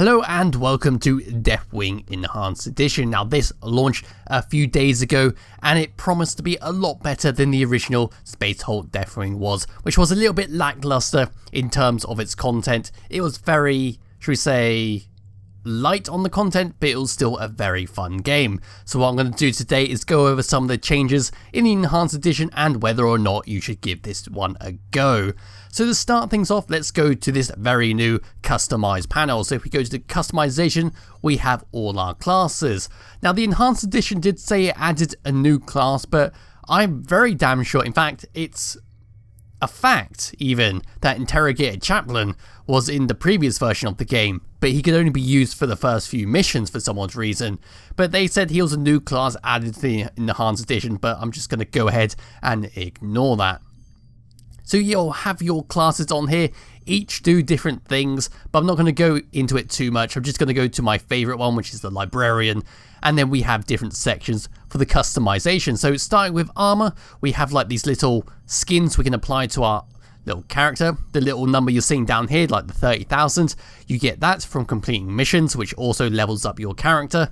Hello and welcome to Deathwing Enhanced Edition. Now this launched a few days ago and it promised to be a lot better than the original Space Hulk Deathwing was, which was a little bit lackluster in terms of its content. It was very, should we say, light on the content, but it was still a very fun game. So what I'm going to do today is go over some of the changes in the Enhanced Edition and whether or not you should give this one a go. So to start things off, let's go to this very new customize panel. So if we go to the customization, we have all our classes. Now the Enhanced Edition did say it added a new class, but I'm very damn sure, in fact, it's a fact even, that Interrogator Chaplain was in the previous version of the game, but he could only be used for the first few missions for some odd reason. But they said he was a new class added to the Enhanced Edition, but I'm just going to go ahead and ignore that. So you'll have your classes on here, each do different things, but I'm not going to go into it too much. I'm just going to go to my favourite one, which is the Librarian, and then we have different sections for the customization. So starting with armor, we have like these little skins we can apply to our little character. The little number you're seeing down here, like the 30,000, you get that from completing missions, which also levels up your character.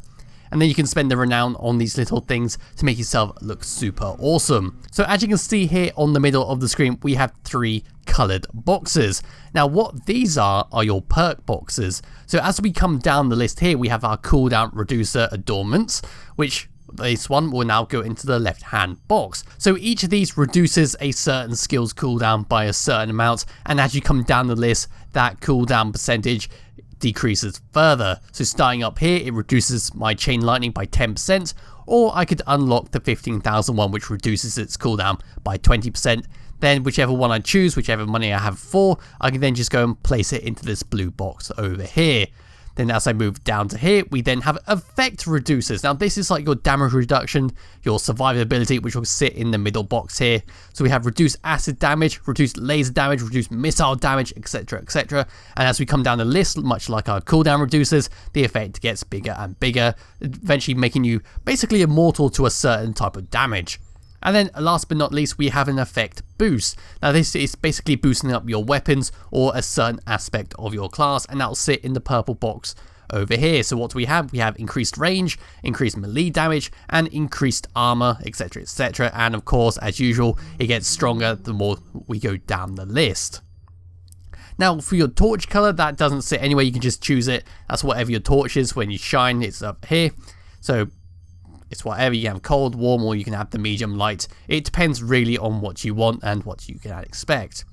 And then you can spend the renown on these little things to make yourself look super awesome. So as you can see here on the middle of the screen, we have 3 coloured boxes. Now what these are your perk boxes. So as we come down the list here, we have our cooldown reducer adornments, which this one will now go into the left hand box. So each of these reduces a certain skill's cooldown by a certain amount, and as you come down the list, that cooldown percentage decreases further. So starting up here, it reduces my chain lightning by 10%, or I could unlock the 15,000 one, which reduces its cooldown by 20%. Then whichever one I choose, whichever money I have for, I can then just go and place it into this blue box over here. Then as I move down to here, we then have effect reducers. Now this is like your damage reduction, your survivability, which will sit in the middle box here. So we have reduced acid damage, reduced laser damage, reduced missile damage, etc, etc. And as we come down the list, much like our cooldown reducers, the effect gets bigger and bigger, eventually making you basically immortal to a certain type of damage. And then last but not least, we have an effect boost. Now this is basically boosting up your weapons or a certain aspect of your class, and that'll sit in the purple box over here. So what do we have? We have increased range, increased melee damage, and increased armor, etc, etc. And of course, as usual, it gets stronger the more we go down the list. Now for your torch color, that doesn't sit anywhere, you can just choose it. That's whatever your torch is when you shine, it's up here. So it's whatever, you can have cold, warm, or you can have the medium light. It depends really on what you want and what you can expect.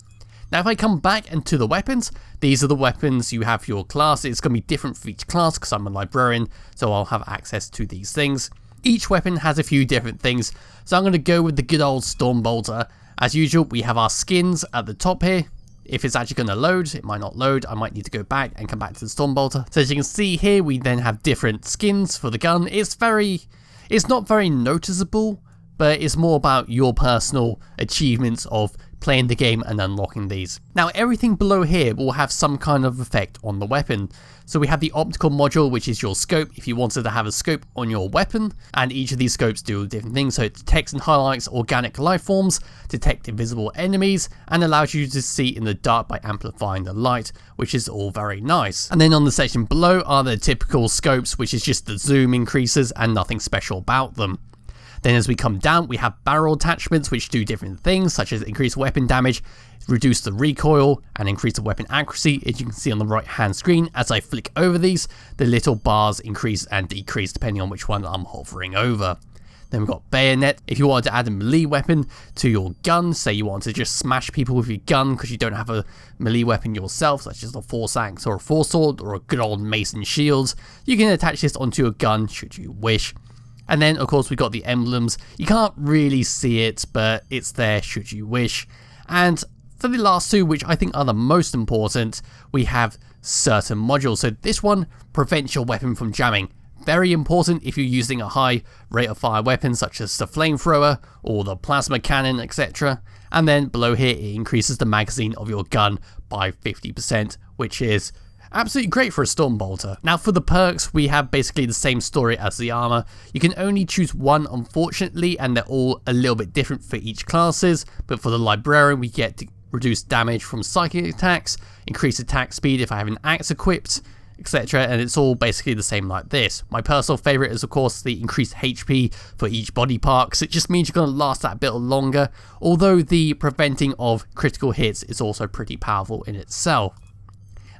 Now if I come back into the weapons, these are the weapons you have for your class. It's going to be different for each class because I'm a librarian, so I'll have access to these things. Each weapon has a few different things, so I'm going to go with the good old Stormbolter. As usual, we have our skins at the top here. If it's actually going to load, it might not load. I might need to go back and come back to the Stormbolter. So as you can see here, we then have different skins for the gun. It's not very noticeable, but it's more about your personal achievements of playing the game and unlocking these. Now everything below here will have some kind of effect on the weapon. So we have the optical module, which is your scope if you wanted to have a scope on your weapon, and each of these scopes do different things. So it detects and highlights organic life forms, detect invisible enemies, and allows you to see in the dark by amplifying the light, which is all very nice. And then on the section below are the typical scopes, which is just the zoom increases and nothing special about them. Then as we come down, we have barrel attachments which do different things, such as increase weapon damage, reduce the recoil, and increase the weapon accuracy. As you can see on the right hand screen, as I flick over these, the little bars increase and decrease depending on which one I'm hovering over. Then we've got bayonet. If you wanted to add a melee weapon to your gun, say you want to just smash people with your gun because you don't have a melee weapon yourself, such as a force axe or a force sword or a good old mace and shields, you can attach this onto your gun should you wish. And then of course we've got the emblems. You can't really see it, but it's there should you wish. And for the last two, which I think are the most important, we have certain modules. So this one prevents your weapon from jamming. Very important if you're using a high rate of fire weapon such as the flamethrower or the plasma cannon, etc. And then below here it increases the magazine of your gun by 50%, which is absolutely great for a Stormbolter. Now for the perks, we have basically the same story as the armor. You can only choose one, unfortunately, and they're all a little bit different for each classes. But for the Librarian, we get reduced damage from psychic attacks, increased attack speed if I have an axe equipped, etc. And it's all basically the same like this. My personal favourite is of course the increased HP for each body part, because it just means you're going to last that bit longer, although the preventing of critical hits is also pretty powerful in itself.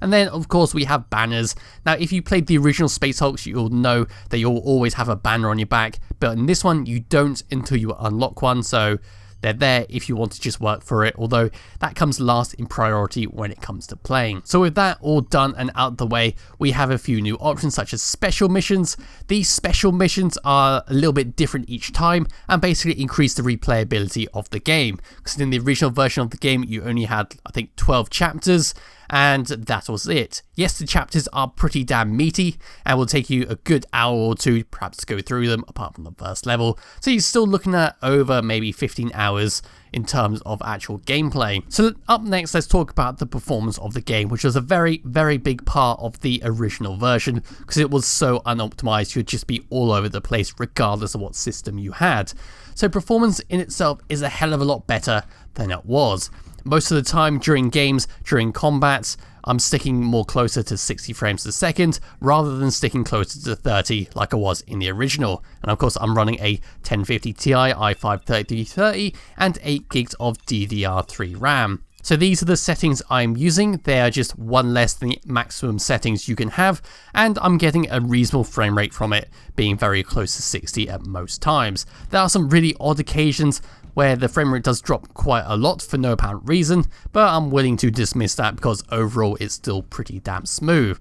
And then of course we have banners. Now if you played the original Space Hulks, you'll know that you'll always have a banner on your back, but in this one you don't until you unlock one, so they're there if you want to just work for it, although that comes last in priority when it comes to playing. So with that all done and out of the way, we have a few new options such as special missions. These special missions are a little bit different each time and basically increase the replayability of the game, because in the original version of the game you only had I think 12 chapters, and that was it. Yes, the chapters are pretty damn meaty and will take you a good hour or two perhaps to go through them, apart from the first level, so you're still looking at over maybe 15 hours in terms of actual gameplay. So up next, let's talk about the performance of the game, which was a very big part of the original version, because it was so unoptimized you'd just be all over the place regardless of what system you had. So performance in itself is a hell of a lot better than it was. Most of the time during games, during combats, I'm sticking more closer to 60 frames a second rather than sticking closer to 30 like I was in the original. And of course I'm running a 1050 Ti i5-3330 and 8 gigs of DDR3 RAM. So these are the settings I'm using. They are just one less than the maximum settings you can have, and I'm getting a reasonable frame rate from it, being very close to 60 at most times. There are some really odd occasions where the frame rate does drop quite a lot for no apparent reason, but I'm willing to dismiss that because overall it's still pretty damn smooth.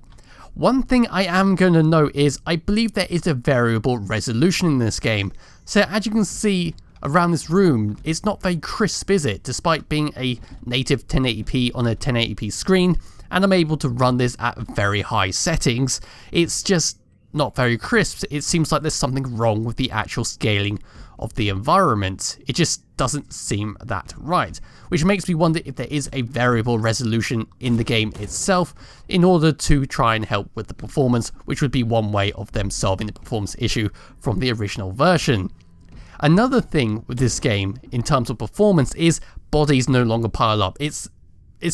One thing I am going to note is I believe there is a variable resolution in this game. So as you can see around this room, it's not very crisp, is it? Despite being a native 1080p on a 1080p screen, and I'm able to run this at very high settings, it's just not very crisp. It seems like there's something wrong with the actual scaling of the environment. It just doesn't seem that right, which makes me wonder if there is a variable resolution in the game itself in order to try and help with the performance, which would be one way of them solving the performance issue from the original version. Another thing with this game in terms of performance is bodies no longer pile up. It's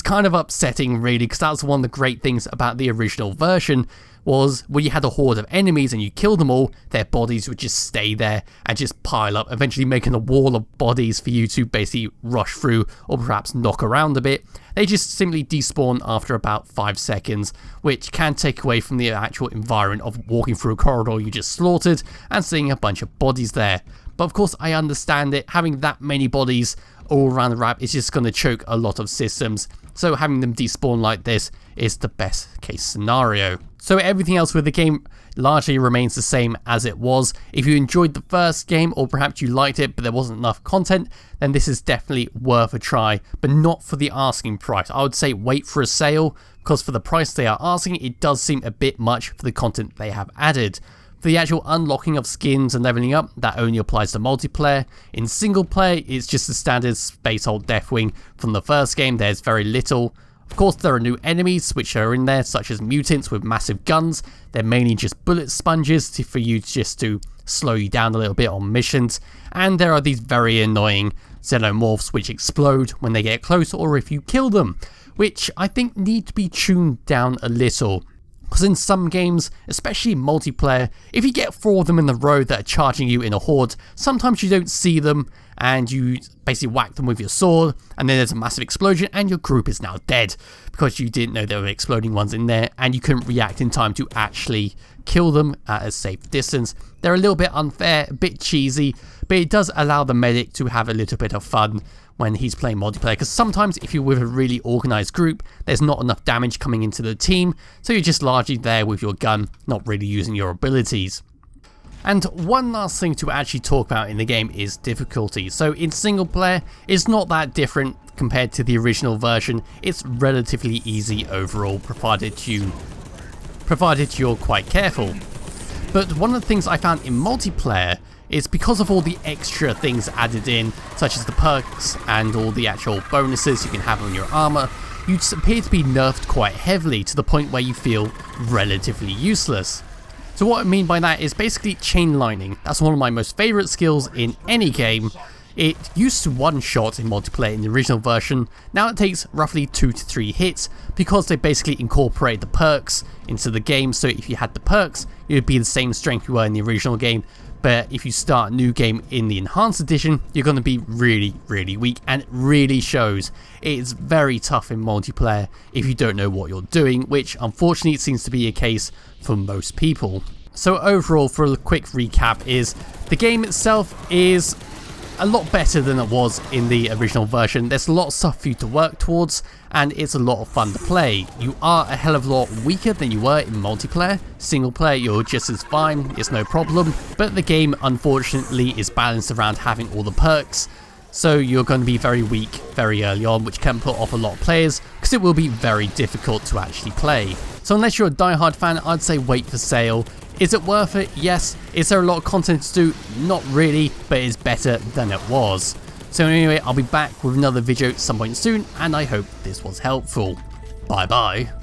kind of upsetting really, because that's one of the great things about the original version, was when you had a horde of enemies and you killed them all, their bodies would just stay there and just pile up, eventually making a wall of bodies for you to basically rush through or perhaps knock around a bit. They just simply despawn after about 5 seconds, which can take away from the actual environment of walking through a corridor you just slaughtered and seeing a bunch of bodies there. But of course I understand it, having that many bodies all around the map is just going to choke a lot of systems, so having them despawn like this is the best case scenario. So everything else with the game largely remains the same as it was. If you enjoyed the first game, or perhaps you liked it but there wasn't enough content, then this is definitely worth a try, but not for the asking price. I would say wait for a sale, because for the price they are asking, it does seem a bit much for the content they have added. For the actual unlocking of skins and leveling up, that only applies to multiplayer. In single player, it's just the standard Space Hulk Deathwing from the first game. There's very little. Of course, there are new enemies which are in there, such as mutants with massive guns. They're mainly just bullet sponges for you just to slow you down a little bit on missions. And there are these very annoying xenomorphs which explode when they get close or if you kill them, which I think need to be tuned down a little. Because in some games, especially multiplayer, if you get 4 of them in the row that are charging you in a horde, sometimes you don't see them and you basically whack them with your sword, and then there's a massive explosion and your group is now dead because you didn't know there were exploding ones in there and you couldn't react in time to actually kill them at a safe distance. They're a little bit unfair, a bit cheesy, but it does allow the medic to have a little bit of fun when he's playing multiplayer, because sometimes if you're with a really organized group, there's not enough damage coming into the team, so you're just largely there with your gun, not really using your abilities. And one last thing to actually talk about in the game is difficulty. So in single player, it's not that different compared to the original version. It's relatively easy overall, provided you're quite careful. But one of the things I found in multiplayer is because of all the extra things added in, such as the perks and all the actual bonuses you can have on your armor, you appear to be nerfed quite heavily to the point where you feel relatively useless. So what I mean by that is basically chain lightning. That's one of my most favorite skills in any game. It used to one-shot in multiplayer in the original version, now it takes roughly 2 to 3 hits because they basically incorporate the perks into the game, so if you had the perks, it would be the same strength you were in the original game, but if you start a new game in the Enhanced Edition, you're going to be really weak, and it really shows. It's very tough in multiplayer if you don't know what you're doing, which unfortunately seems to be a case for most people. So overall, for a quick recap, is the game itself is a lot better than it was in the original version. There's a lot of stuff for you to work towards, and it's a lot of fun to play. You are a hell of a lot weaker than you were in multiplayer. Single player, you're just as fine, it's no problem, but the game unfortunately is balanced around having all the perks, so you're going to be very weak very early on, which can put off a lot of players because it will be very difficult to actually play. So unless you're a diehard fan, I'd say wait for sale. Is it worth it? Yes. Is there a lot of content to do? Not really, but it's better than it was. So anyway, I'll be back with another video at some point soon, and I hope this was helpful. Bye bye.